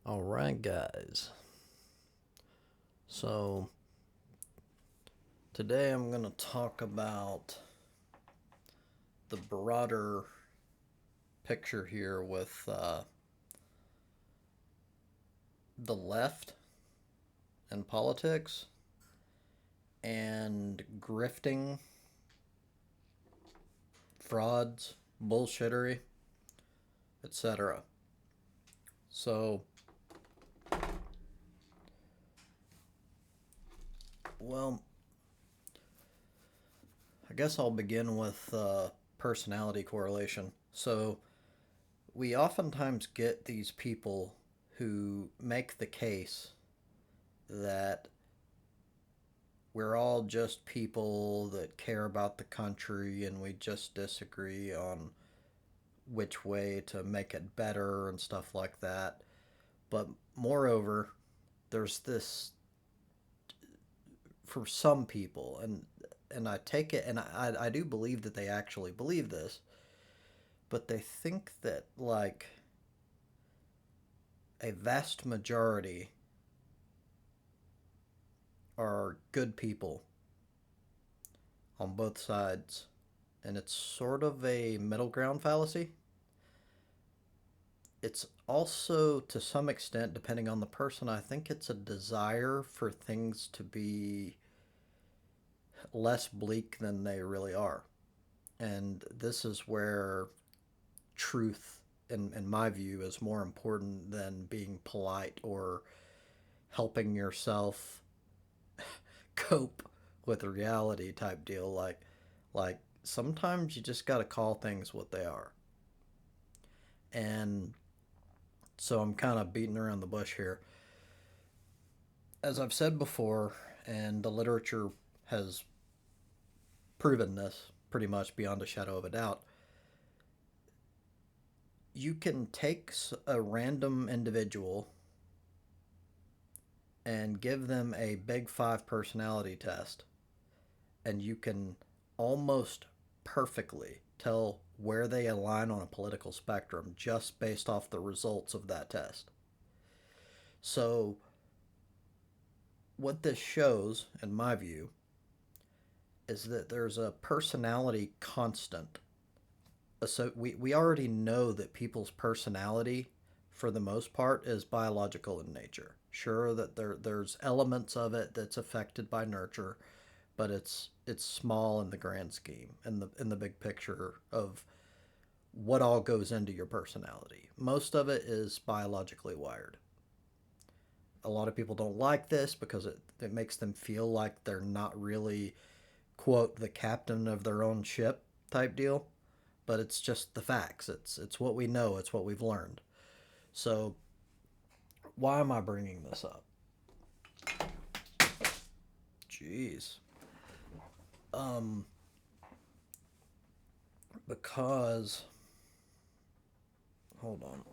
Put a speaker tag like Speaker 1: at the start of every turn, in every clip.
Speaker 1: All right, guys. So today I'm going to talk about the broader picture here with the left and politics and grifting, frauds, bullshittery, etc. So, well, I guess I'll begin with personality correlation. So, we oftentimes get these people who make the case that we're all just people that care about the country and we just disagree on which way to make it better and stuff like that. But moreover, there's this for some people, and I take it, and I do believe that they actually believe this, but they think that like a vast majority are good people on both sides, and it's sort of a middle ground fallacy. It's also, to some extent, depending on the person, I think it's a desire for things to be less bleak than they really are. And this is where truth, in my view, is more important than being polite or helping yourself cope with reality type deal. Like sometimes you just got to call things what they are. And so I'm kind of beating around the bush here. As I've said before, and the literature has proven this pretty much beyond a shadow of a doubt, you can take a random individual and give them a big five personality test, and you can almost perfectly tell where they align on a political spectrum just based off the results of that test. So, what this shows, in my view, is that there's a personality constant. So we already know that people's personality, for the most part, is biological in nature. Sure that there's elements of it that's affected by nurture, but it's small in the grand scheme, in the big picture of what all goes into your personality. Most of it is biologically wired. A lot of people don't like this because it makes them feel like they're not really, quote, the captain of their own ship type deal. But it's just the facts. It's what we know. It's what we've learned. So why am I bringing this up? Jeez. Um, because hold on.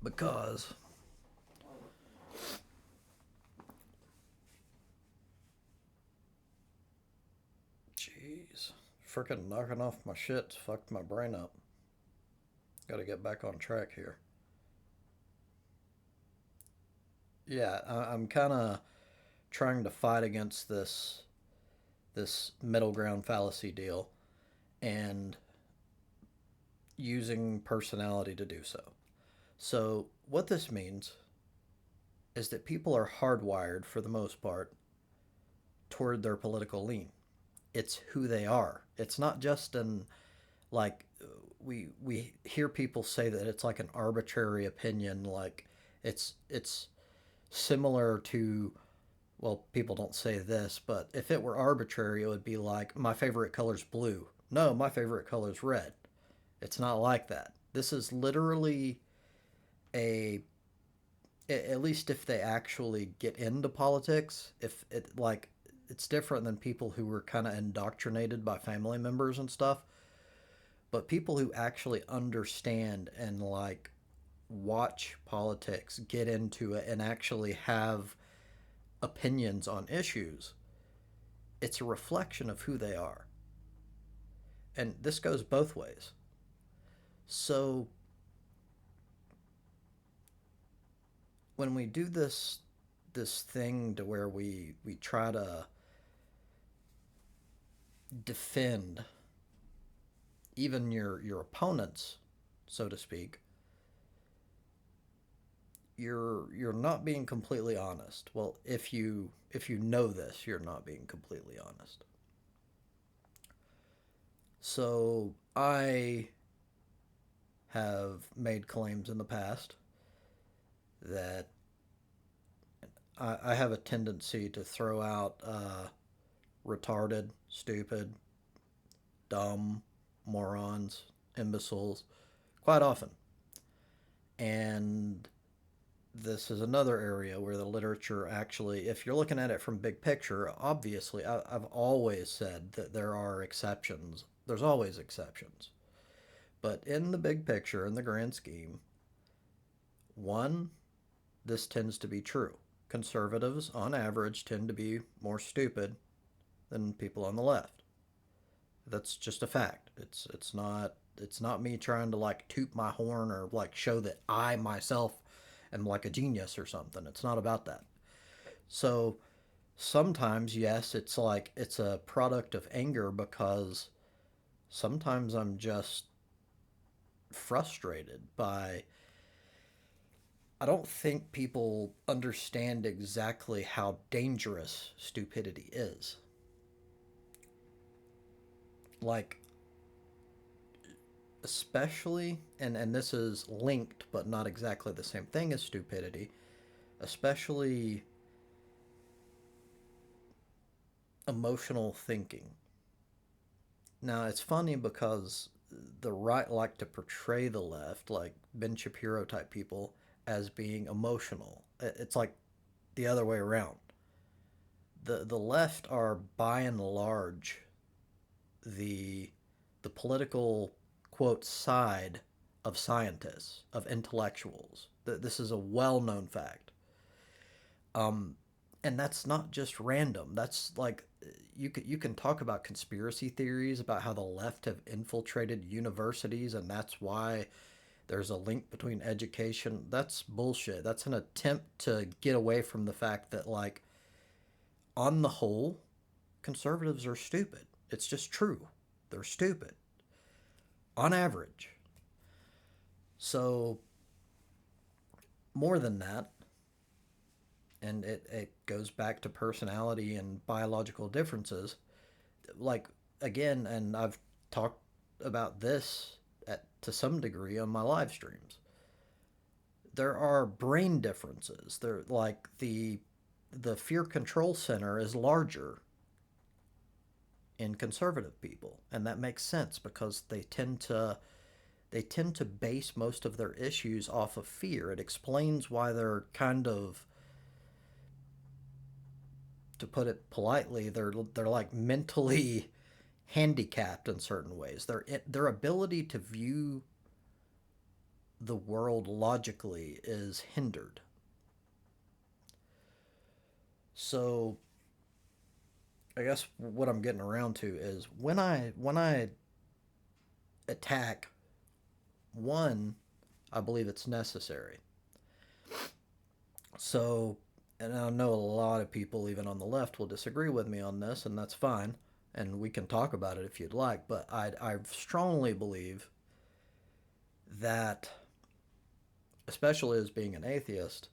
Speaker 1: Because jeez, freaking knocking off my shit fucked my brain up. Got to get back on track here. Yeah, I'm kind of trying to fight against this middle ground fallacy deal and using personality to do so. So, what this means is that people are hardwired, for the most part, toward their political lean. It's who they are. It's not just an, like, we hear people say that it's like an arbitrary opinion, like it's similar to, well, people don't say this, but if it were arbitrary, it would be like my favorite color's blue. No, my favorite color's red. It's not like that. This is literally a, at least if they actually get into politics, if it like it's different than people who were kind of indoctrinated by family members and stuff, but people who actually understand and like watch politics, get into it and actually have opinions on issues, it's a reflection of who they are. And this goes both ways. So when we do this thing to where we try to defend even your opponents, so to speak, you're not being completely honest. Well, if you know this, you're not being completely honest. So I have made claims in the past that I have a tendency to throw out retarded, stupid, dumb, morons, imbeciles quite often. And this is another area where the literature actually, if you're looking at it from big picture, obviously, I've always said that there are exceptions. There's always exceptions. But in the big picture, in the grand scheme, one, this tends to be true. Conservatives, on average, tend to be more stupid than people on the left. That's just a fact. It's not me trying to like toot my horn or like show that I myself am like a genius or something. It's not about that. So sometimes, yes, it's like it's a product of anger because sometimes I'm just frustrated by I don't think people understand exactly how dangerous stupidity is. Like, especially, and this is linked but not exactly the same thing as stupidity, especially emotional thinking. Now, it's funny because the right like to portray the left, like Ben Shapiro type people, as being emotional. It's like the other way around. The left are by and large the the political quote side of scientists, of intellectuals. This is a well-known fact. Um, and that's not just random. That's like you can talk about conspiracy theories about how the left have infiltrated universities and that's why there's a link between education. That's bullshit. That's an attempt to get away from the fact that like on the whole, conservatives are stupid. It's just true. They're stupid on average. So more than that, and it goes back to personality and biological differences. Like again, and I've talked about this to some degree on my live streams. There are brain differences. There like the fear control center is larger in conservative people, and that makes sense because they tend to base most of their issues off of fear. It explains why they're kind of, to put it politely, they're like mentally handicapped in certain ways. Their ability to view the world logically is hindered. So I guess what I'm getting around to is when I attack one, I believe it's necessary. So, and I know a lot of people, even on the left, will disagree with me on this, and that's fine. And we can talk about it if you'd like. But I strongly believe that, especially as being an atheist,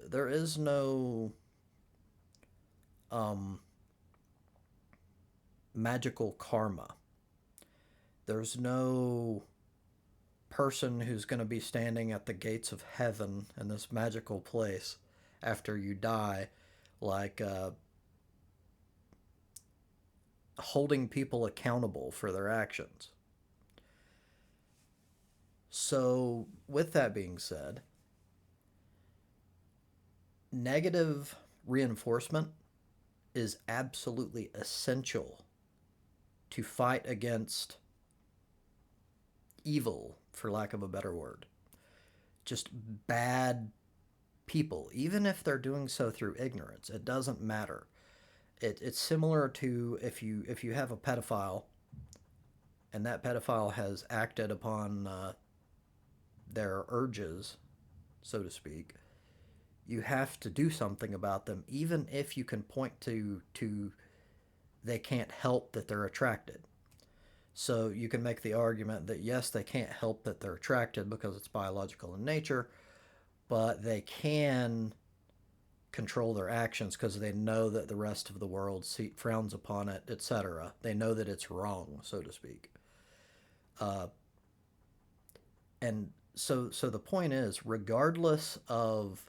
Speaker 1: there is no um, magical karma. There's no person who's going to be standing at the gates of heaven in this magical place after you die, like holding people accountable for their actions. So, with that being said, negative reinforcement is absolutely essential to fight against evil, for lack of a better word. Just bad people, even if they're doing so through ignorance. It doesn't matter. It's similar to if you have a pedophile and that pedophile has acted upon their urges, so to speak, you have to do something about them, even if you can point to they can't help that they're attracted. So you can make the argument that yes, they can't help that they're attracted because it's biological in nature, but they can control their actions because they know that the rest of the world frowns upon it, etc. They know that it's wrong, so to speak. Uh, and so the point is, regardless of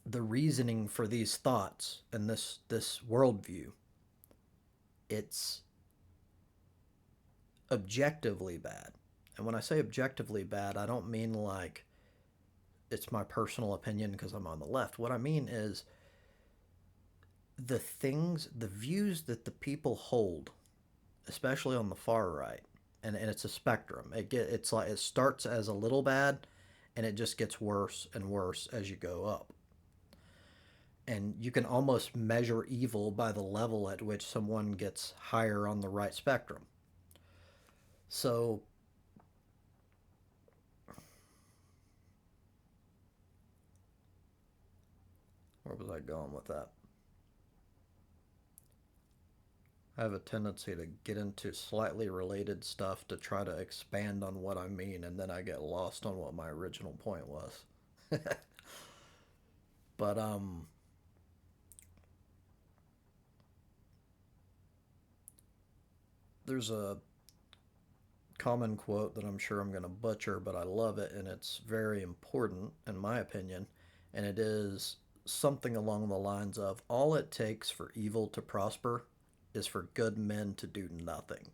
Speaker 1: the reasoning for these thoughts and this worldview, it's objectively bad. And when I say objectively bad, I don't mean like it's my personal opinion because I'm on the left. What I mean is the views that the people hold, especially on the far right, and it's a spectrum. It's like it starts as a little bad, and it just gets worse and worse as you go up. And you can almost measure evil by the level at which someone gets higher on the right spectrum. So where was I going with that? I have a tendency to get into slightly related stuff to try to expand on what I mean, and then I get lost on what my original point was. But there's a common quote that I'm sure I'm going to butcher, but I love it, and it's very important in my opinion, and it is something along the lines of all it takes for evil to prosper is for good men to do nothing.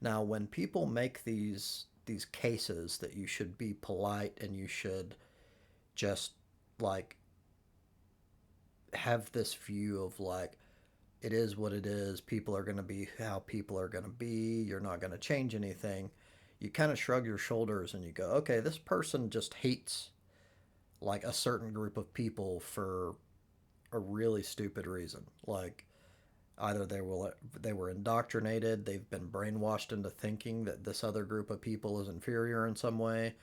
Speaker 1: Now, when people make these cases that you should be polite and you should just like have this view of like it is what it is, people are going to be how people are going to be, you're not going to change anything. You kind of shrug your shoulders and you go, okay, this person just hates like a certain group of people for a really stupid reason. Like either they were indoctrinated, they've been brainwashed into thinking that this other group of people is inferior in some way,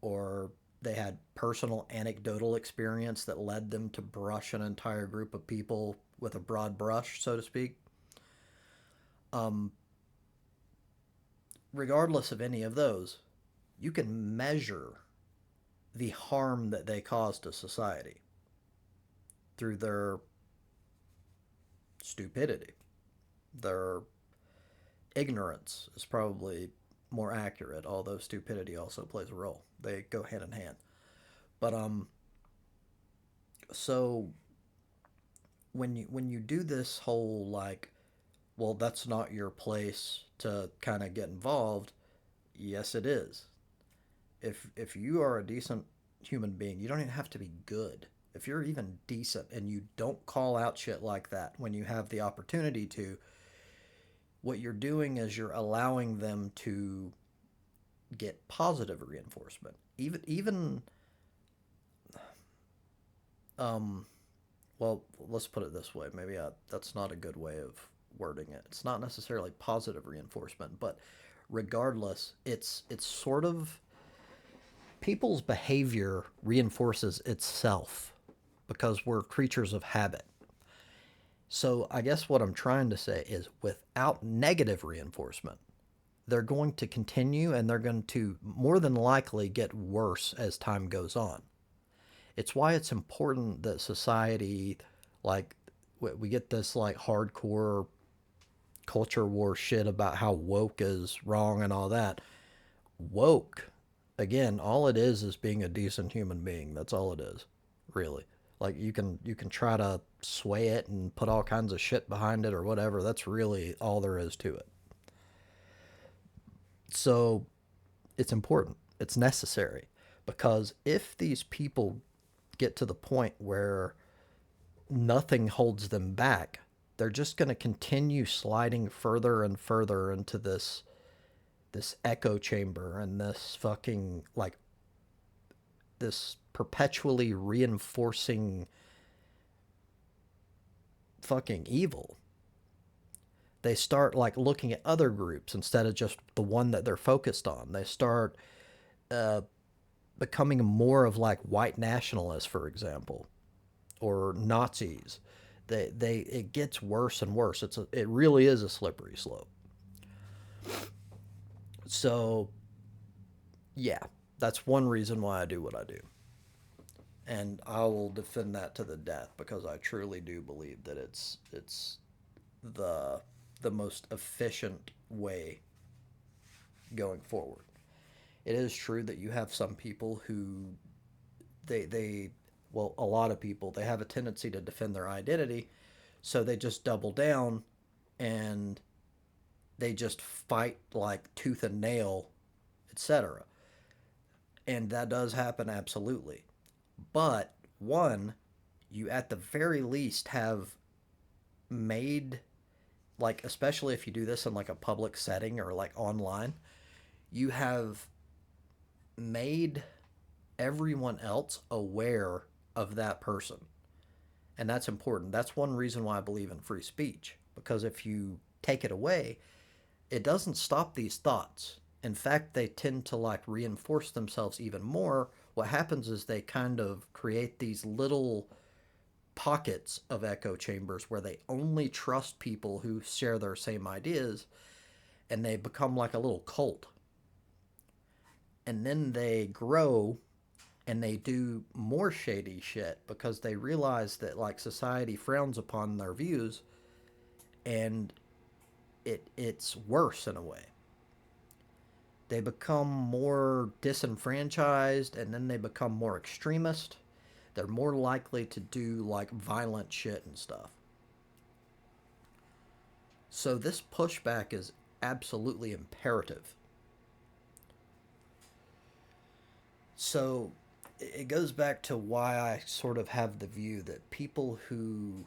Speaker 1: or they had personal anecdotal experience that led them to brush an entire group of people with a broad brush, so to speak. Um, Regardless of any of those, you can measure the harm that they cause to society through their stupidity. Their ignorance is probably more accurate, although stupidity also plays a role. They go hand in hand. But so when you do this whole like, well, that's not your place to kind of get involved. Yes, it is. If you are a decent human being, you don't even have to be good. If you're even decent and you don't call out shit like that when you have the opportunity to, what you're doing is you're allowing them to get positive reinforcement. Even um well, let's put it this way. Maybe that's not a good way of wording it. It's not necessarily positive reinforcement, but regardless, it's sort of people's behavior reinforces itself because we're creatures of habit. So I guess what I'm trying to say is without negative reinforcement, they're going to continue and they're going to more than likely get worse as time goes on. It's why it's important that society, like, we get this like hardcore culture war shit about how woke is wrong and all that. Woke, again, all it is being a decent human being. That's all it is, really. Like you can try to sway it and put all kinds of shit behind it or whatever. That's really all there is to it. So it's important. It's necessary because if these people get to the point where nothing holds them back, they're just going to continue sliding further and further into this echo chamber and this fucking like this perpetually reinforcing fucking evil. They start like looking at other groups instead of just the one that they're focused on. They start uh, becoming more of like white nationalists, for example, or Nazis. They it gets worse and worse. It really is a slippery slope. So yeah, that's one reason why I do what I do, and I will defend that to the death because I truly do believe that it's the the most efficient way going forward. It is true that you have some people who they well, a lot of people, they have a tendency to defend their identity, so they just double down and they just fight like tooth and nail, etc. And that does happen absolutely. But one, you at the very least have made, like, especially if you do this in like a public setting or like online, you have made everyone else aware of that person. And that's important. That's one reason why I believe in free speech. Because if you take it away, it doesn't stop these thoughts. In fact, they tend to like reinforce themselves even more. What happens is they kind of create these little pockets of echo chambers where they only trust people who share their same ideas, and they become like a little cult. And then they grow and they do more shady shit because they realize that like society frowns upon their views, and it's worse in a way. They become more disenfranchised, and then they become more extremist. They're more likely to do like violent shit and stuff. So this pushback is absolutely imperative. So it goes back to why I sort of have the view that people who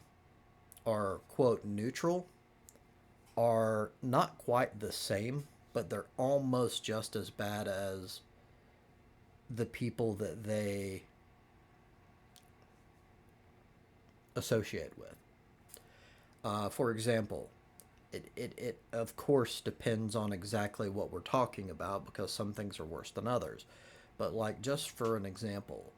Speaker 1: are, quote, neutral are not quite the same, but they're almost just as bad as the people that they associate with. For example, it of course depends on exactly what we're talking about because some things are worse than others. But, like, just for an example,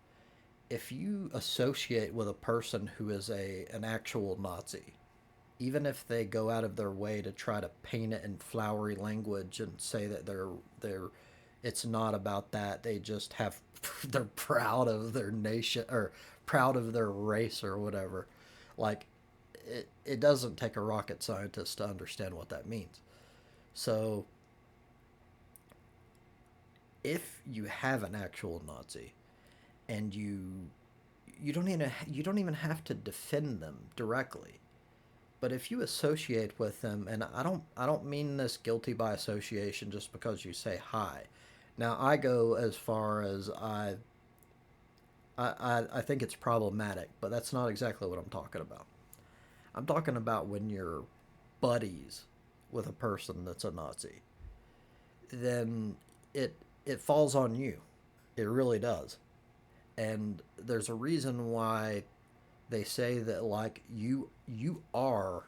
Speaker 1: if you associate with a person who is an actual Nazi, even if they go out of their way to try to paint it in flowery language and say that they're it's not about that, they just have they're proud of their nation or proud of their race or whatever. Like, it doesn't take a rocket scientist to understand what that means. So if you have an actual Nazi and you don't even have to defend them directly. But if you associate with them, and I don't mean this guilty by association just because you say hi. Now I go as far as I think it's problematic, but that's not exactly what I'm talking about. I'm talking about when you're buddies with a person that's a Nazi, then it falls on you. It really does. And there's a reason why they say that like you are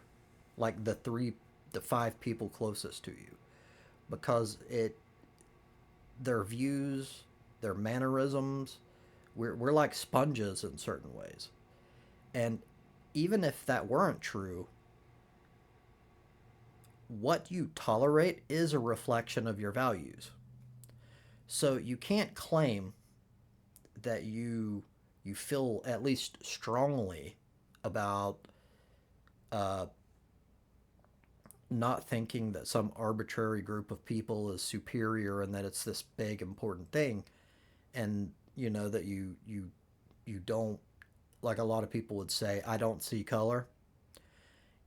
Speaker 1: like the five people closest to you because it their views, their mannerisms, we're like sponges in certain ways. And even if that weren't true, what you tolerate is a reflection of your values. So you can't claim that you feel at least strongly about uh, not thinking that some arbitrary group of people is superior and that it's this big important thing, and that you don't, like a lot of people would say, I don't see color.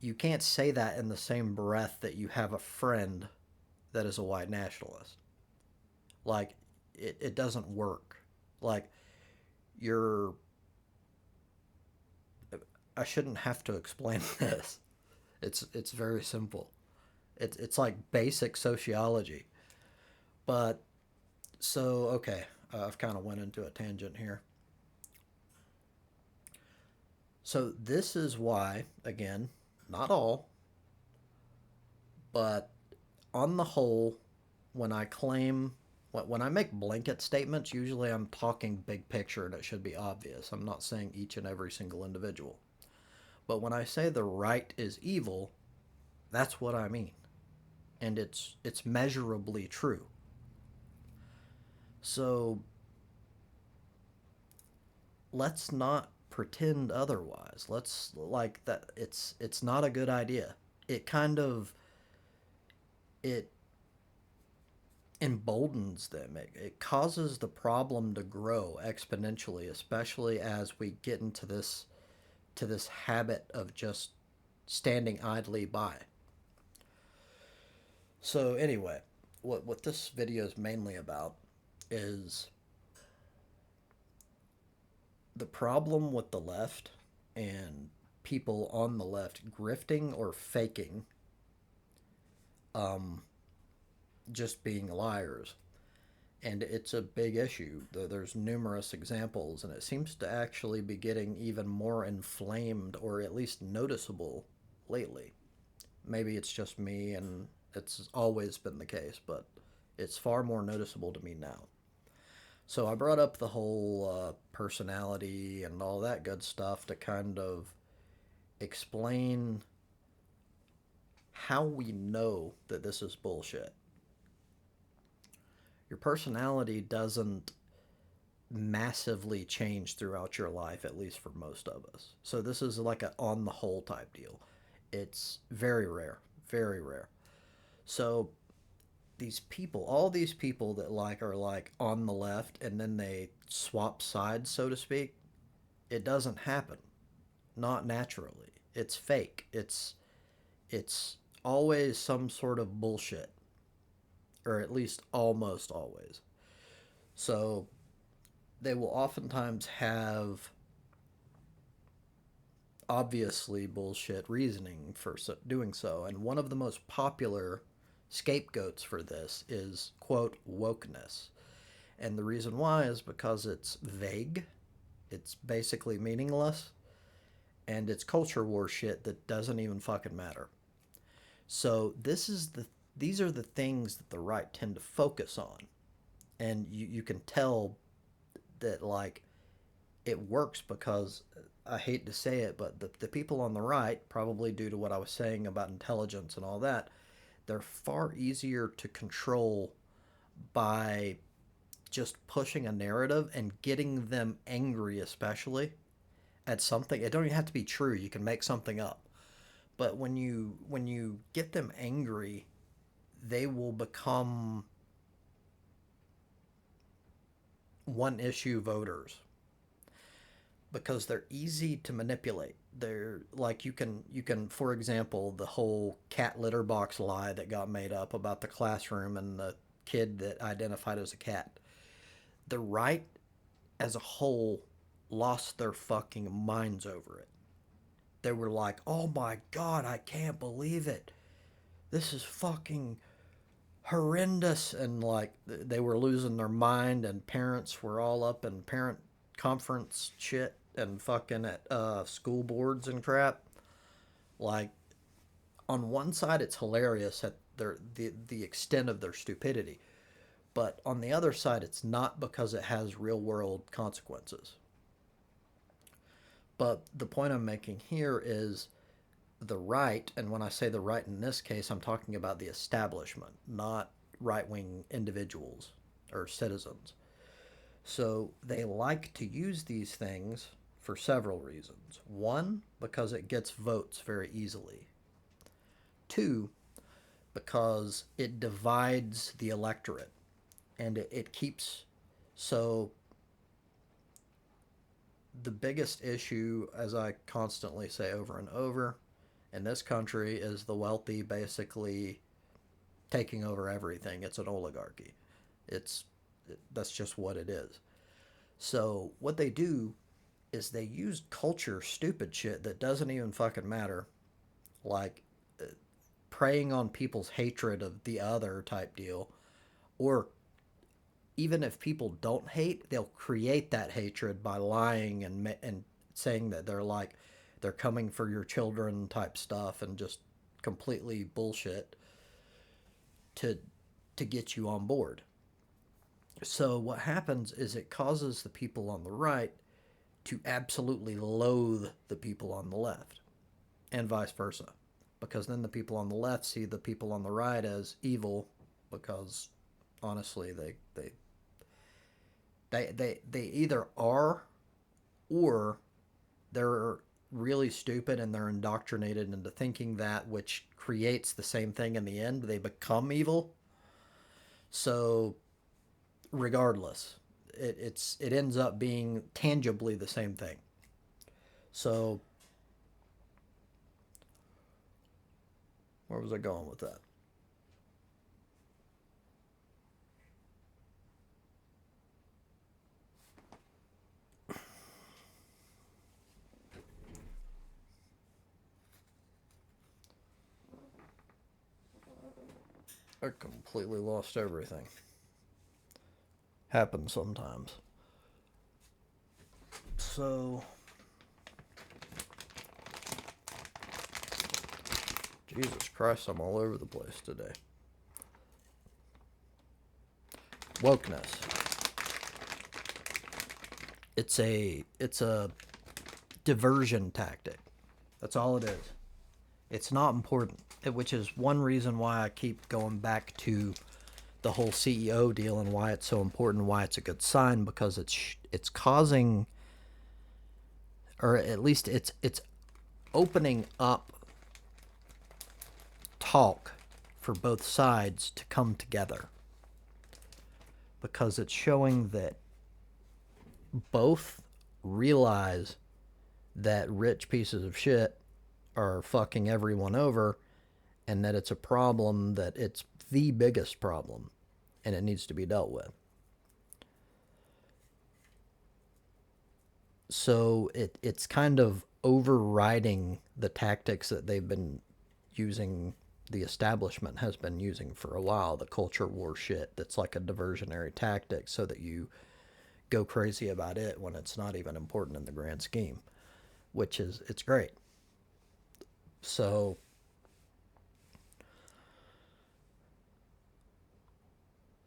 Speaker 1: You can't say that in the same breath that you have a friend that is a white nationalist. Like, it doesn't work. Like, you're I shouldn't have to explain this. It's very simple. It's like basic sociology. But so okay, I've kind of went into a tangent here. So this is why, again, not all, But on the whole, when I claim, when I make blanket statements, usually I'm talking big picture and it should be obvious. I'm not saying each and every single individual. But when I say the right is evil, that's what I mean. And it's measurably true. So let's not pretend otherwise. Let's like that it's not a good idea. It kind of it emboldens them. It causes the problem to grow exponentially, especially as we get into this habit of just standing idly by. So anyway, what this video is mainly about is the problem with the left and people on the left grifting or faking um, just being liars. And it's a big issue. There's numerous examples, and it seems to actually be getting even more inflamed or at least noticeable lately. Maybe it's just me and it's always been the case, but it's far more noticeable to me now. So I brought up the whole personality and all that good stuff to kind of explain how we know that this is bullshit. Your personality doesn't massively change throughout your life, at least for most of us. So this is like a on the whole type deal. It's very rare, very rare. So these people, all these people that like are like on the left and then they swap sides, so to speak, it doesn't happen. Not naturally. It's fake. It's always some sort of bullshit, or at least almost always. So they will oftentimes have obviously bullshit reasoning for doing so. And one of the most popular scapegoats for this is, quote, wokeness. And the reason why is because it's vague, it's basically meaningless, and it's culture war shit that doesn't even fucking matter. So these are the things that the right tend to focus on. And you can tell that like it works because I hate to say it, but the people on the right, probably due to what I was saying about intelligence and all that, they're far easier to control by just pushing a narrative and getting them angry, especially at something. It don't even have to be true. You can make something up. But when you get them angry, they will become one issue voters because they're easy to manipulate. They're like you can for example the whole cat litter box lie that got made up about the classroom and the kid that identified as a cat. The right as a whole lost their fucking minds over it. They were like, "Oh my god, I can't believe it. This is fucking horrendous," and like they were losing their mind, and parents were all up in parent conference shit and fucking at school boards and crap. Like on one side it's hilarious at the extent of their stupidity, but on the other side it's not because it has real world consequences. But the point I'm making here is the right, and when I say the right in this case, I'm talking about the establishment, not right wing individuals or citizens. So they like to use these things for several reasons. One, because it gets votes very easily. Two, because it divides the electorate and it keeps. So the biggest issue, as I constantly say over and over, in this country is the wealthy basically taking over everything. It's an oligarchy. It's that's just what it is. So what they do is they use culture stupid shit that doesn't even fucking matter, like preying on people's hatred of the other type deal, or even if people don't hate, they'll create that hatred by lying and saying that they're coming for your children type stuff and just completely bullshit. to get you on board. So what happens is it causes the people on the right to absolutely loathe the people on the left, and vice versa, because then the people on the left see the people on the right as evil, because honestly they either are, or they're really stupid and they're indoctrinated into thinking that, which creates the same thing in the end. They become evil. So regardless, it ends up being tangibly the same thing. So where was I going with that? I completely lost everything. Happens sometimes. So Jesus Christ, I'm all over the place today. Wokeness. It's a diversion tactic. That's all it is. It's not important, which is one reason why I keep going back to the whole CEO deal and why it's so important, why it's a good sign, because it's causing, or at least it's opening up talk for both sides to come together, because it's showing that both realize that rich pieces of shit are fucking everyone over, and that it's a problem, that it's the biggest problem, and it needs to be dealt with. So it's kind of overriding the tactics that they've been using, the establishment has been using for a while, the culture war shit that's like a diversionary tactic so that you go crazy about it when it's not even important in the grand scheme, which is, it's great. So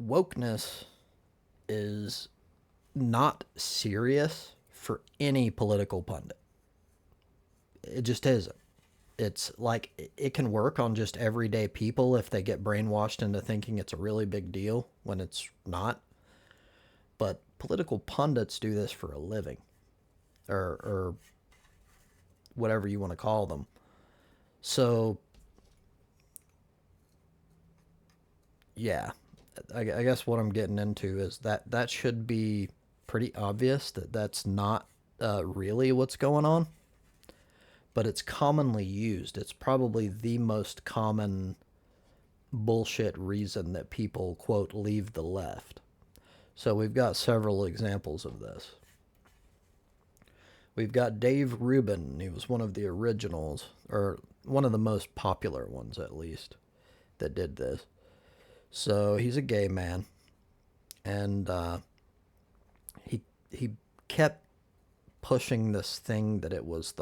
Speaker 1: wokeness is not serious for any political pundit. It just isn't. It's like it can work on just everyday people if they get brainwashed into thinking it's a really big deal when it's not. But political pundits do this for a living, or whatever you want to call them. So yeah, I guess what I'm getting into is that should be pretty obvious that that's not really what's going on, but it's commonly used. It's probably the most common bullshit reason that people, quote, leave the left. So we've got several examples of this. We've got Dave Rubin. He was one of the originals, or one of the most popular ones at least, that did this. So he's a gay man, and he kept pushing this thing that it was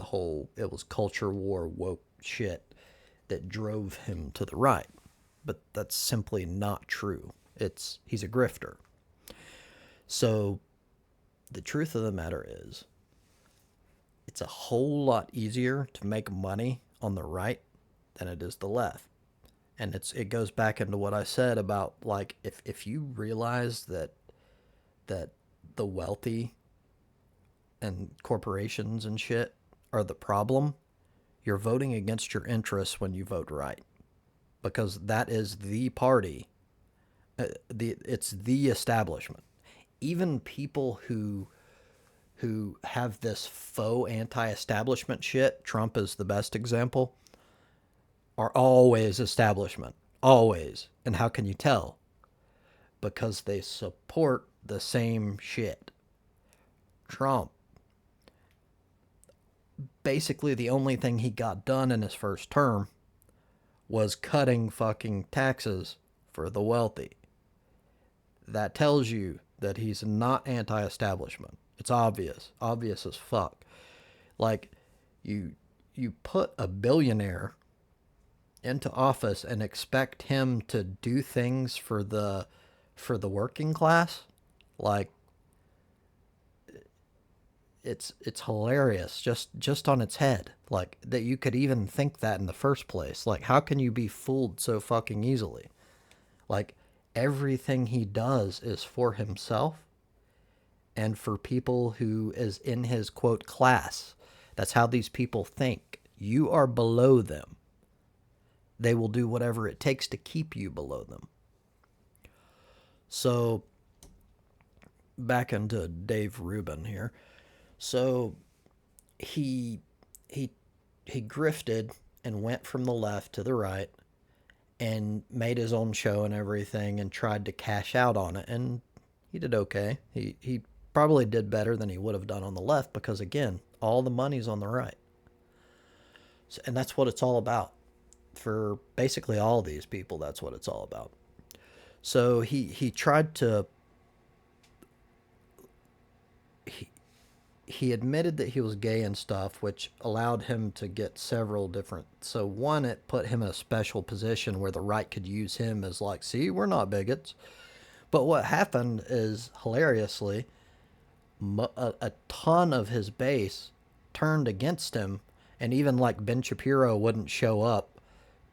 Speaker 1: culture war woke shit that drove him to the right. But that's simply not true. He's a grifter. So the truth of the matter is, it's a whole lot easier to make money on the right than it is the left. And it goes back into what I said about, like, if you realize that the wealthy and corporations and shit are the problem, you're voting against your interests when you vote right, because that is the party. It's the establishment. Even people who have this faux anti-establishment shit, Trump is the best example, are always establishment. Always. And how can you tell? Because they support the same shit. Trump, basically the only thing he got done in his first term was cutting fucking taxes for the wealthy. That tells you that he's not anti-establishment. It's obvious as fuck. Like, you put a billionaire into office and expect him to do things for the working class. Like, it's hilarious just on its head. Like, that you could even think that in the first place. Like, how can you be fooled so fucking easily? Like, everything he does is for himself and for people who is in his quote class. That's how these people think. You are below them. They will do whatever it takes to keep you below them. So, back into Dave Rubin here. So, he he he grifted and went from the left to the right and made his own show and everything and tried to cash out on it, and he did okay. He probably did better than he would have done on the left because, again, all the money's on the right. So, and that's what it's all about for basically all these people. That's what it's all about. So he tried to he, he admitted that he was gay and stuff, which allowed him to get several different. So one, it put him in a special position where the right could use him as like, see, we're not bigots. But what happened is, hilariously, a ton of his base turned against him, and even like Ben Shapiro wouldn't show up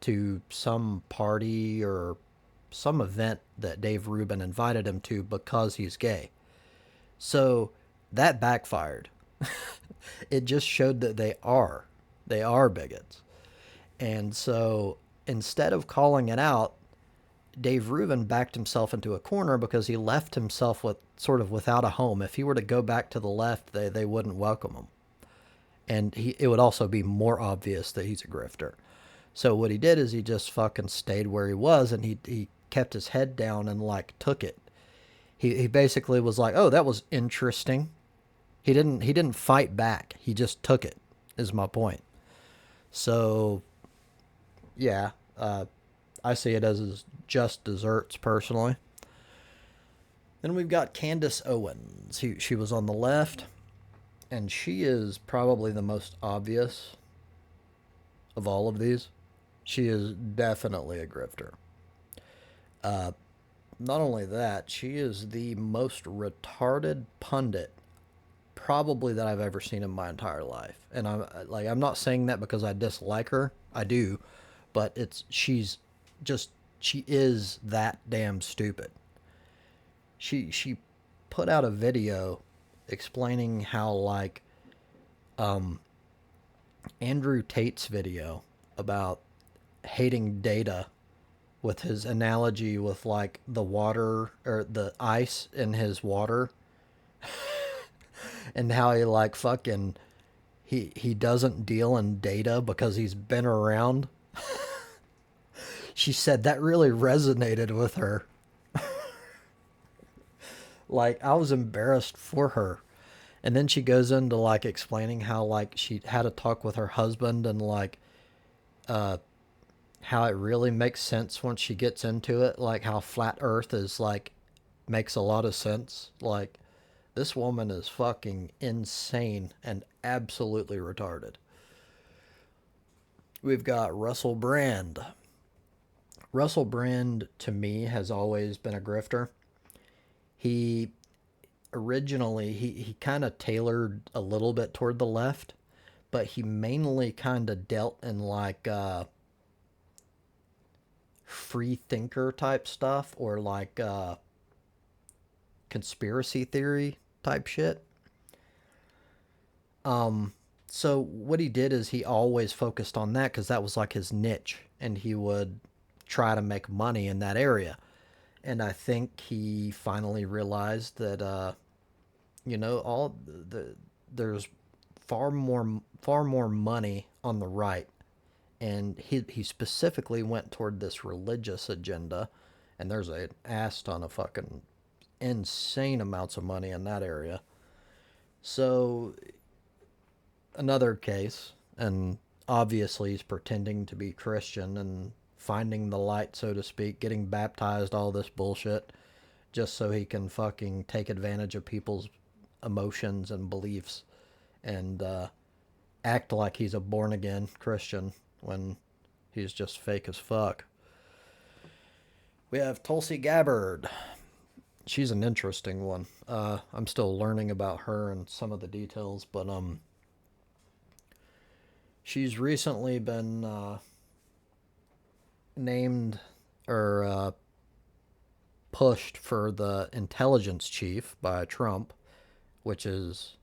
Speaker 1: to some party or some event that Dave Rubin invited him to because he's gay. So that backfired. It just showed that they are bigots. And so instead of calling it out, Dave Rubin backed himself into a corner because he left himself with sort of without a home. If he were to go back to the left, they wouldn't welcome him. And it would also be more obvious that he's a grifter. So what he did is he just fucking stayed where he was, and he kept his head down and like took it. He basically was like, "Oh, that was interesting." He didn't fight back. He just took it. Is my point. So yeah, I see it as just desserts personally. Then we've got Candace Owens. She was on the left, and she is probably the most obvious of all of these. She is definitely a grifter. Uh, Not only that, she is the most retarded pundit probably that I've ever seen in my entire life. And I'm not saying that because I dislike her. I do, but she is that damn stupid. She put out a video explaining how like um Andrew Tate's video about hating data with his analogy with like the water or the ice in his water, and how he like fucking he doesn't deal in data because he's been around. She said that really resonated with her. Like, I was embarrassed for her. And then she goes into like explaining how like she had a talk with her husband, and like uh how it really makes sense once she gets into it, like how flat earth is like makes a lot of sense. Like, this woman is fucking insane and absolutely retarded. We've got Russell Brand. Russell Brand, to me, has always been a grifter. He originally he kind of tailored a little bit toward the left, but he mainly kind of dealt in like free thinker type stuff, or like conspiracy theory type shit. So what he did is he always focused on that because that was like his niche, and he would try to make money in that area. And I think he finally realized that all there's far more money on the right, and he specifically went toward this religious agenda, and there's an ass ton of fucking insane amounts of money in that area. So another case, and obviously he's pretending to be Christian and finding the light, so to speak, getting baptized, all this bullshit, just so he can fucking take advantage of people's emotions and beliefs, and act like he's a born again Christian when He's just fake as fuck. We have Tulsi Gabbard. She's an interesting one. I'm still learning about her and some of the details, but she's recently been named or pushed for the intelligence chief by Trump, which is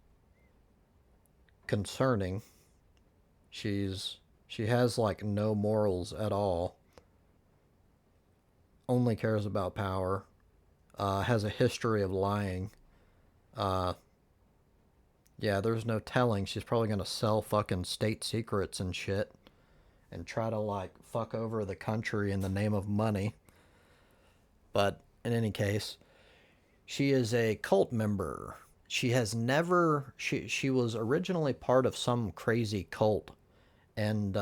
Speaker 1: concerning. She has like no morals at all. Only cares about power. Has a history of lying. Uh, yeah, there's no telling. She's probably gonna sell fucking state secrets and shit and try to like fuck over the country in the name of money. But in any case, she is a cult member. She has never. She was originally part of some crazy cult and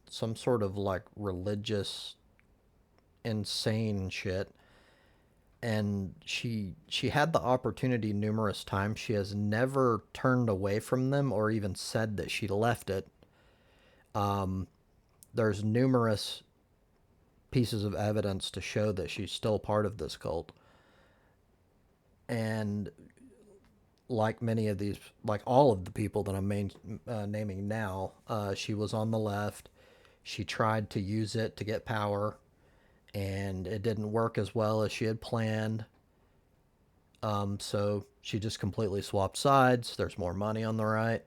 Speaker 1: some sort of like religious insane shit. And she had the opportunity numerous times. She has never turned away from them or even said that she left it. Um, there's numerous pieces of evidence to show that she's still part of this cult. And like many of these, like all of the people that naming now, she was on the left. She tried to use it to get power, and it didn't work as well as she had planned. So she just completely swapped sides. There's more money on the right.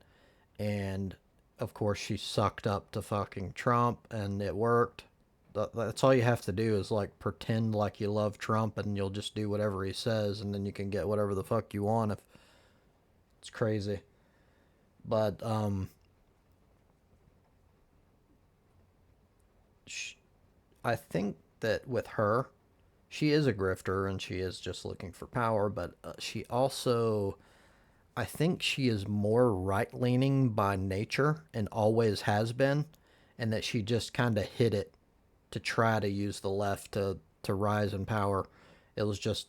Speaker 1: And of course, she sucked up to fucking Trump, and it worked. That's all you have to do is like pretend like you love Trump, and you'll just do whatever he says, and then you can get whatever the fuck you want. If it's crazy, but sh I think that with her, she is a grifter and she is just looking for power. But she also, I think she is more right leaning by nature and always has been, and that she just kind of hit it to try to use the left to rise in power. It was just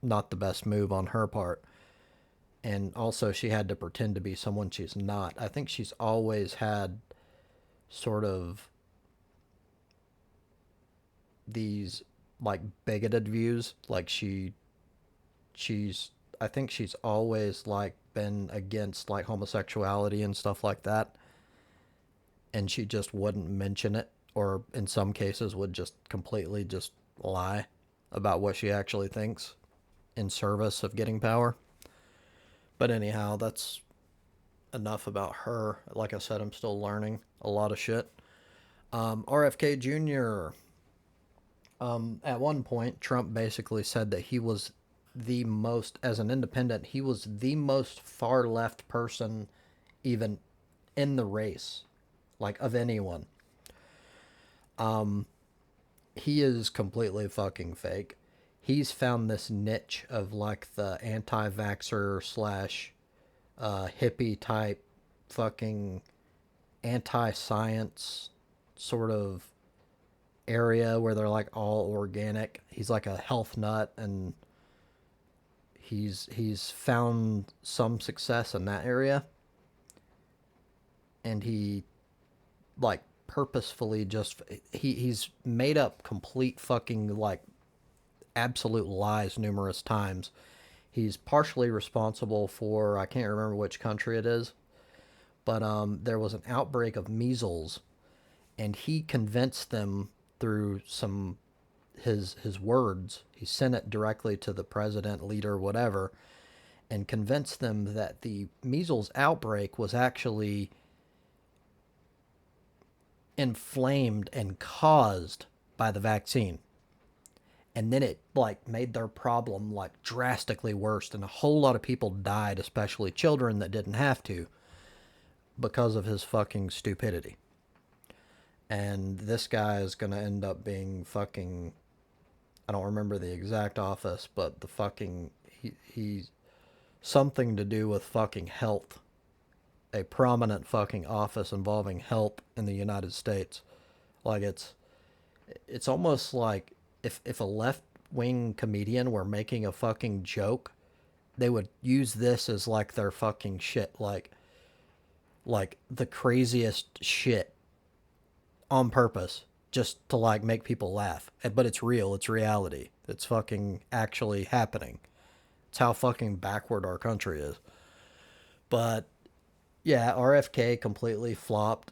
Speaker 1: not the best move on her part. And also, she had to pretend to be someone she's not. I think she's always had sort of these like bigoted views. Like she's I think she's always like been against like homosexuality and stuff like that, and she just wouldn't mention it, or in some cases would just completely just lie about what she actually thinks in service of getting power. But anyhow, that's enough about her. Like I said, I'm still learning a lot of shit. RFK Jr. At one point, Trump basically said that he was the most, as an independent, he was the most far left person even in the race, like of anyone. Um, he is completely fucking fake. He's found this niche of like the anti-vaxxer slash hippie type fucking anti-science sort of area where they're like all organic. He's like a health nut, and he's found some success in that area, and he like purposefully just he's made up complete fucking like absolute lies numerous times. He's partially responsible for, I can't remember which country it is, but there was an outbreak of measles, and he convinced them through some his words. He sent it directly to the president, leader, whatever, and convinced them that the measles outbreak was actually inflamed and caused by the vaccine. And then it like made their problem like drastically worse, and a whole lot of people died, especially children that didn't have to, because of his fucking stupidity. And this guy is going to end up being fucking, I don't remember the exact office, but the fucking he's something to do with fucking health, a prominent fucking office involving health in the United States. Like it's almost like if a left wing comedian were making a fucking joke, they would use this as like their fucking shit, like the craziest shit on purpose just to like make people laugh. But it's real. It's reality. It's fucking actually happening. It's how fucking backward our country is. But yeah, RFK completely flopped.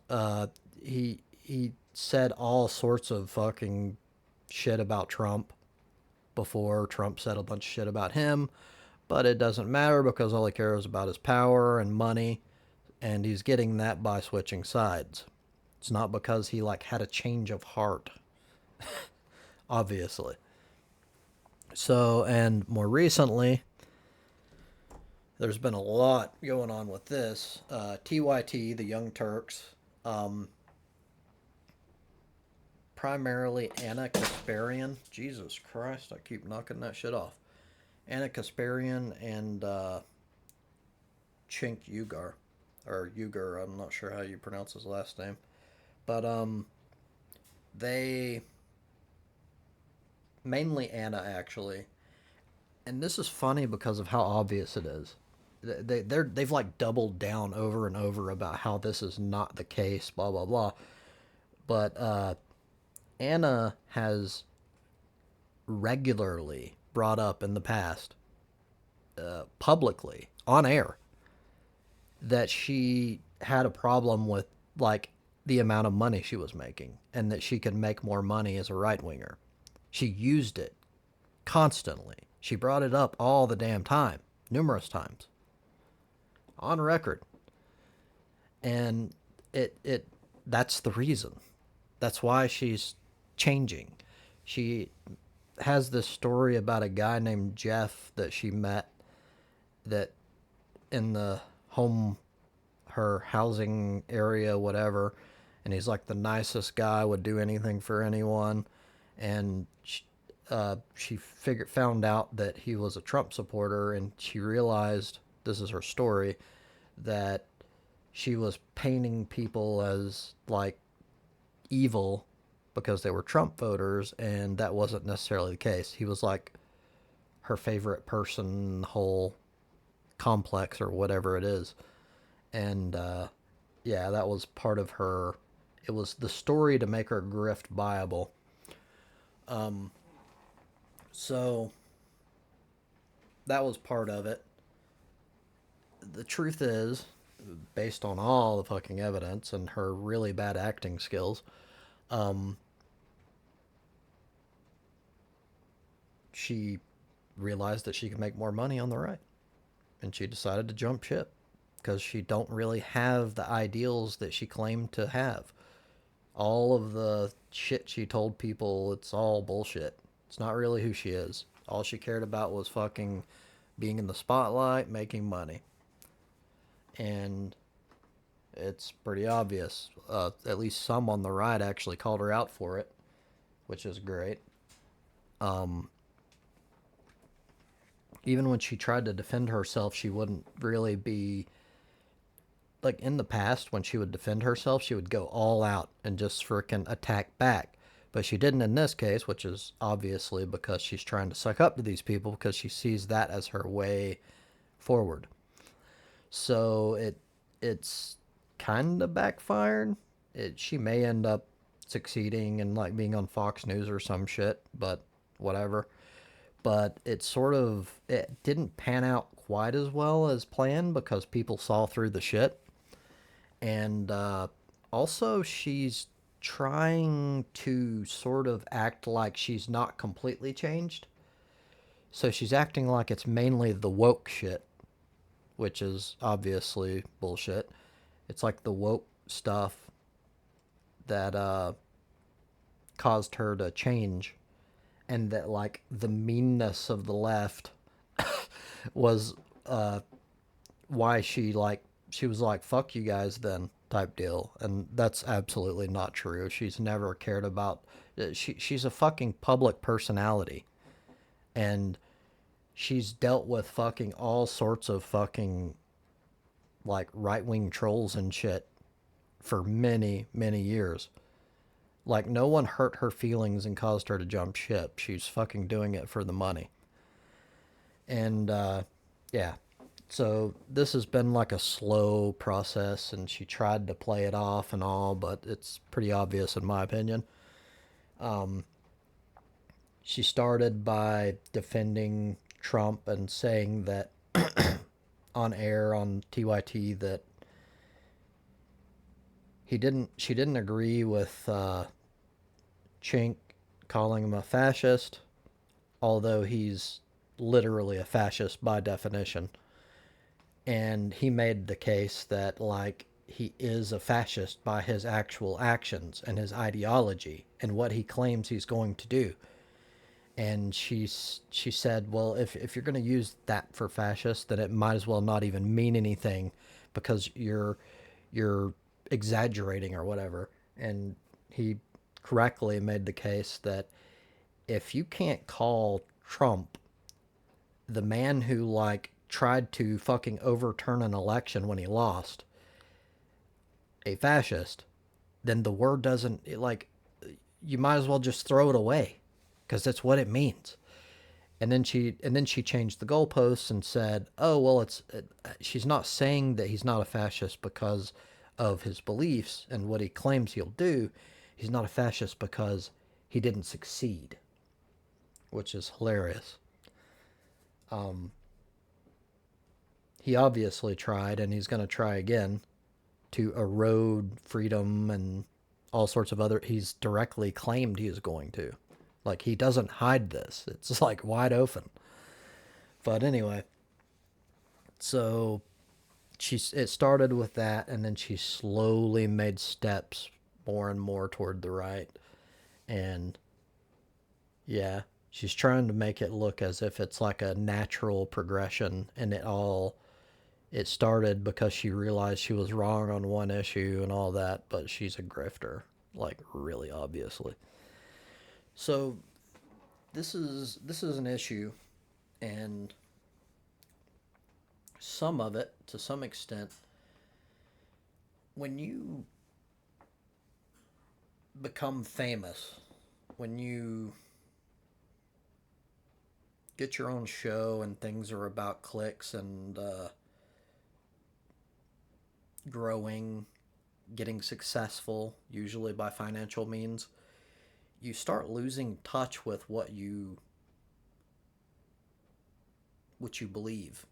Speaker 1: He said all sorts of fucking shit about Trump before Trump said a bunch of shit about him, but it doesn't matter because all he cares about is power and money, and he's getting that by switching sides. It's not because he like had a change of heart, obviously. So, and more recently, there's been a lot going on with this. TYT, the Young Turks, um, primarily Anna Kasparian. Jesus Christ, I keep knocking that shit off. Anna Kasparian and Chink Ugar, or Ugar. I'm not sure how you pronounce his last name, but they mainly Anna actually, and this is funny because of how obvious it is. They've like doubled down over and over about how this is not the case, blah blah blah. But Anna has regularly brought up in the past, publicly on air, that she had a problem with like the amount of money she was making and that she could make more money as a right winger. She used it constantly. She brought it up all the damn time, numerous times, on record. And it that's the reason. That's why she's changing. She has this story about a guy named Jeff that she met, that in the home, her housing area, whatever, and he's like the nicest guy, would do anything for anyone, and she found out that he was a Trump supporter, and she realized, this is her story, that she was painting people as like evil because they were Trump voters, and that wasn't necessarily the case. He was like her favorite person in the whole complex or whatever it is. And yeah, that was part of her. It was the story to make her grift viable. So that was part of it. The truth is, based on all the fucking evidence and her really bad acting skills, um, she realized that she could make more money on the right, and she decided to jump ship because she don't really have the ideals that she claimed to have. All of the shit she told people, it's all bullshit. It's not really who she is. All she cared about was fucking being in the spotlight, making money. And it's pretty obvious. At least some on the right actually called her out for it, which is great. Um, Even when she tried to defend herself, she wouldn't really be like in the past. When she would defend herself, she would go all out and just freaking attack back. But she didn't in this case, which is obviously because she's trying to suck up to these people because she sees that as her way forward. So it's kind of backfired. She may end up succeeding and like being on Fox News or some shit, but whatever. But it didn't pan out quite as well as planned because people saw through the shit. And also, she's trying to sort of act like she's not completely changed. So she's acting like it's mainly the woke shit, which is obviously bullshit. It's like the woke stuff that caused her to change, and that like the meanness of the left was why she was like, fuck you guys then, type deal. And that's absolutely not true. She's never cared about she's a fucking public personality, and she's dealt with fucking all sorts of fucking like right-wing trolls and shit for many many years. Like, no one hurt her feelings and caused her to jump ship. She's fucking doing it for the money. And yeah, So this has been like a slow process, and she tried to play it off and all, but it's pretty obvious in my opinion. Um, she started by defending Trump and saying that on air on TYT that she didn't agree with Chink calling him a fascist, although he's literally a fascist by definition. And he made the case that like he is a fascist by his actual actions and his ideology and what he claims he's going to do. And she said, well, if you're going to use that for fascist, then it might as well not even mean anything because you're exaggerating or whatever. And he correctly made the case that if you can't call Trump the man who like tried to fucking overturn an election when he lost a fascist, then the word doesn't like you might as well just throw it away because that's what it means. And then she changed the goalposts and said, "Oh well, she's not saying that he's not a fascist because of his beliefs and what he claims he'll do. He's not a fascist because he didn't succeed," which is hilarious. Um, he obviously tried, and he's going to try again to erode freedom and all sorts of other. He's directly claimed he is going to. Like he doesn't hide this. It's like wide open. But anyway, so it started with that, and then she slowly made steps more and more toward the right. And yeah, she's trying to make it look as if it's like a natural progression, and it started because she realized she was wrong on one issue and all that, but she's a grifter, like really obviously. So this is an issue, and some of it, to some extent, when you become famous, when you get your own show and things are about clicks and growing, getting successful, usually by financial means, you start losing touch with what you believe.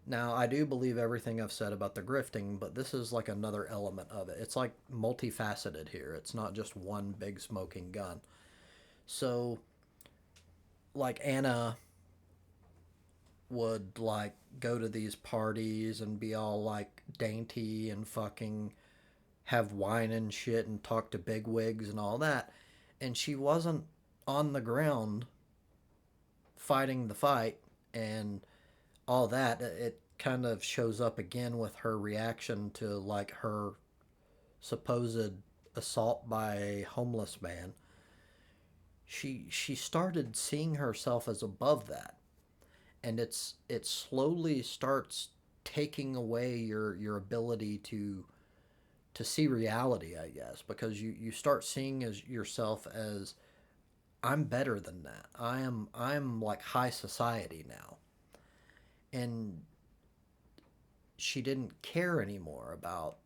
Speaker 1: Now, I do believe everything I've said about the grifting, but this is like another element of it. It's like multifaceted here. It's not just one big smoking gun. So, like Anna would like go to these parties and be all like dainty and fucking have wine and shit and talk to bigwigs and all that. And she wasn't on the ground fighting the fight and all that. It kind of shows up again with her reaction to like her supposed assault by a homeless man. She started seeing herself as above that, and it slowly starts taking away your ability to see reality, I guess, because you start seeing as yourself as I'm better than that. I'm like high society now. And she didn't care anymore about,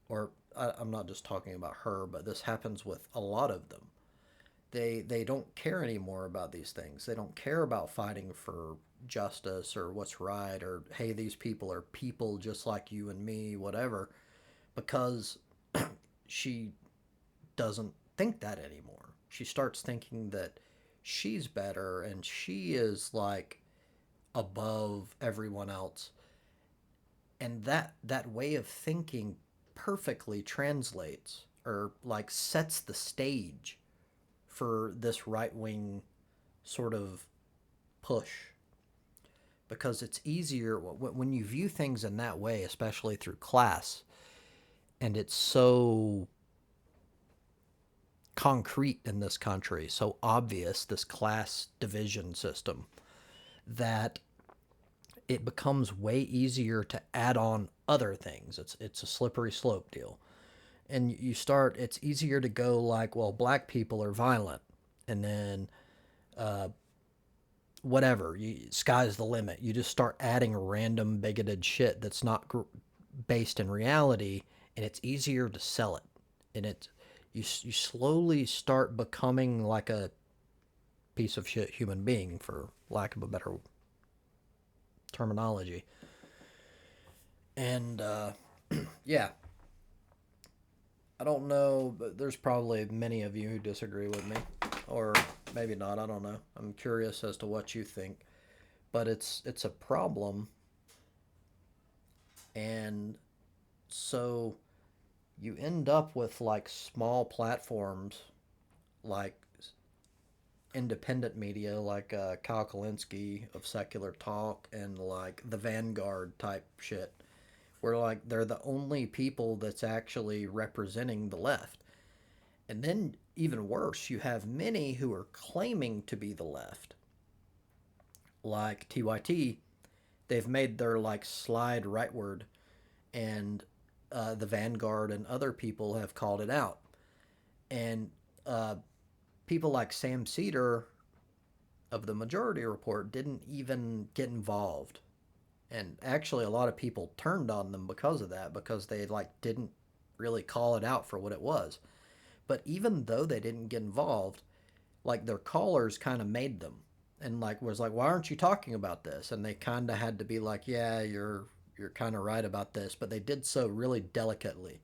Speaker 1: or I'm not just talking about her, but this happens with a lot of them. They don't care anymore about these things. They don't care about fighting for justice or what's right, or hey, these people are people just like you and me, whatever, because she doesn't think that anymore. She starts thinking that she's better and she is like above everyone else. And that way of thinking perfectly translates or like sets the stage for this right-wing sort of push, because it's easier when you view things in that way, especially through class, and it's so concrete in this country, so obvious, this class division system, that it becomes way easier to add on other things. It's a slippery slope deal. And you start, it's easier to go like, well, black people are violent. And then whatever. Sky's the limit. You just start adding random bigoted shit that's not based in reality, and it's easier to sell it. And you slowly start becoming like a piece of shit human being, for lack of a better terminology. And yeah, I don't know, but there's probably many of you who disagree with me, or maybe not. I don't know. I'm curious as to what you think, but it's a problem, and so you end up with like small platforms, like independent media, like Kyle Kalinske of Secular Talk, and like the Vanguard type shit, where like they're the only people that's actually representing the left. And then, even worse, you have many who are claiming to be the left, like TYT. They've made their like slide rightward, and the Vanguard and other people have called it out. And uh, people like Sam Cedar of the Majority Report didn't even get involved. And actually, a lot of people turned on them because of that, because they like didn't really call it out for what it was. But even though they didn't get involved, like their callers kind of made them, and like was like, why aren't you talking about this? And they kind of had to be like, yeah, you're kind of right about this, but they did so really delicately.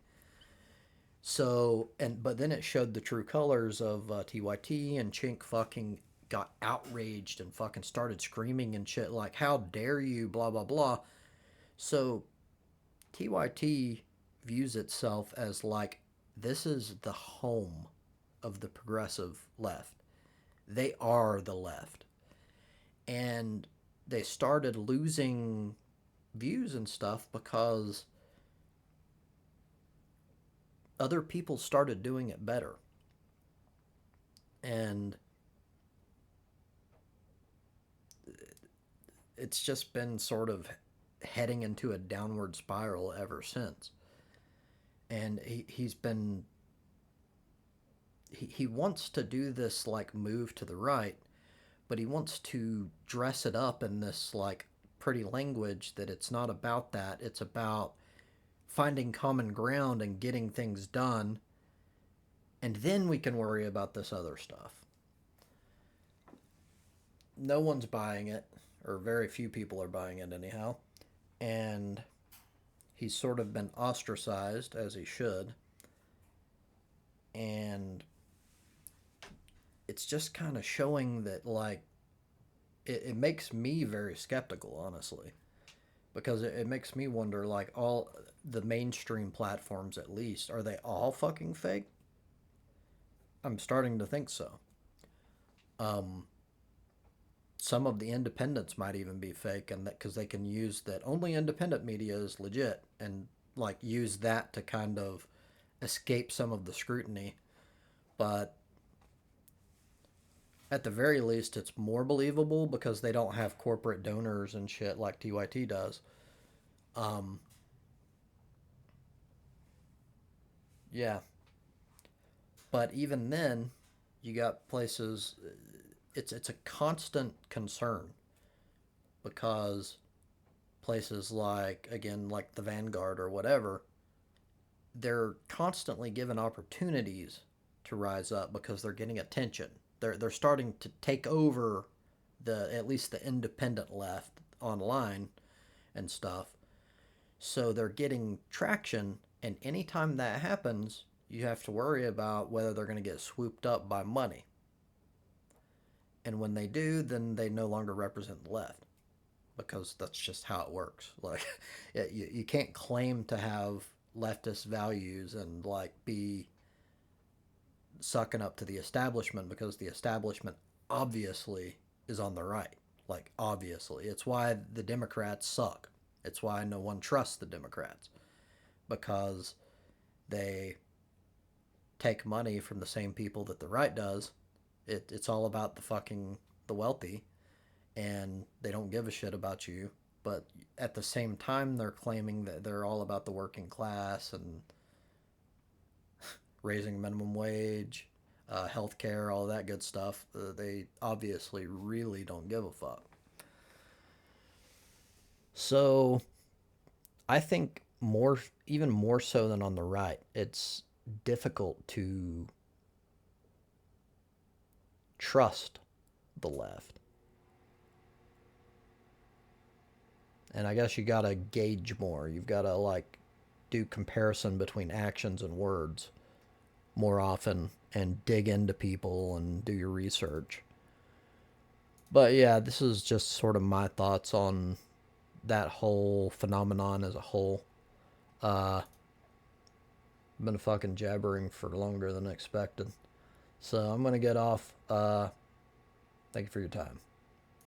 Speaker 1: So, and but then it showed the true colors of TYT, and Chink fucking got outraged and fucking started screaming and shit like, how dare you, blah blah blah. So TYT views itself as like, this is the home of the progressive left. They are the left. And they started losing views and stuff because other people started doing it better. And it's just been sort of heading into a downward spiral ever since. And he's been he wants to do this like move to the right, but he wants to dress it up in this like pretty language that it's not about that. It's about finding common ground and getting things done, and then we can worry about this other stuff. No one's buying it, or very few people are buying it anyhow. And he's sort of been ostracized, as he should. And it's just kind of showing that, like, it makes me very skeptical, honestly, because it makes me wonder, like, all the mainstream platforms, at least, are they all fucking fake? I'm starting to think so. Um, some of the independents might even be fake, and that because they can use that only independent media is legit, and like use that to kind of escape some of the scrutiny. But at the very least, it's more believable because they don't have corporate donors and shit like TYT does. Um, yeah, but even then, you got places. It's a constant concern because places like, again, like the Vanguard or whatever, they're constantly given opportunities to rise up because they're getting attention. They're starting to take over the, at least the independent left online and stuff. So they're getting traction, and anytime that happens, you have to worry about whether they're going to get swooped up by money. And when they do, then they no longer represent the left, because that's just how it works. Like, you can't claim to have leftist values and like be sucking up to the establishment, because the establishment obviously is on the right. Like, obviously. It's why the Democrats suck. It's why no one trusts the Democrats, because they take money from the same people that the right does. It's all about the fucking the wealthy, and they don't give a shit about you. But at the same time, they're claiming that they're all about the working class and raising minimum wage. healthcare, all that good stuff. They obviously really don't give a fuck. So I think more, even more so than on the right, it's difficult to trust the left. And I guess you gotta gauge more. You've gotta like do comparison between actions and words more often and dig into people and do your research. But yeah, this is just sort of my thoughts on that whole phenomenon as a whole. Uh, been fucking jabbering for longer than expected. So I'm gonna get off. Thank you for your time.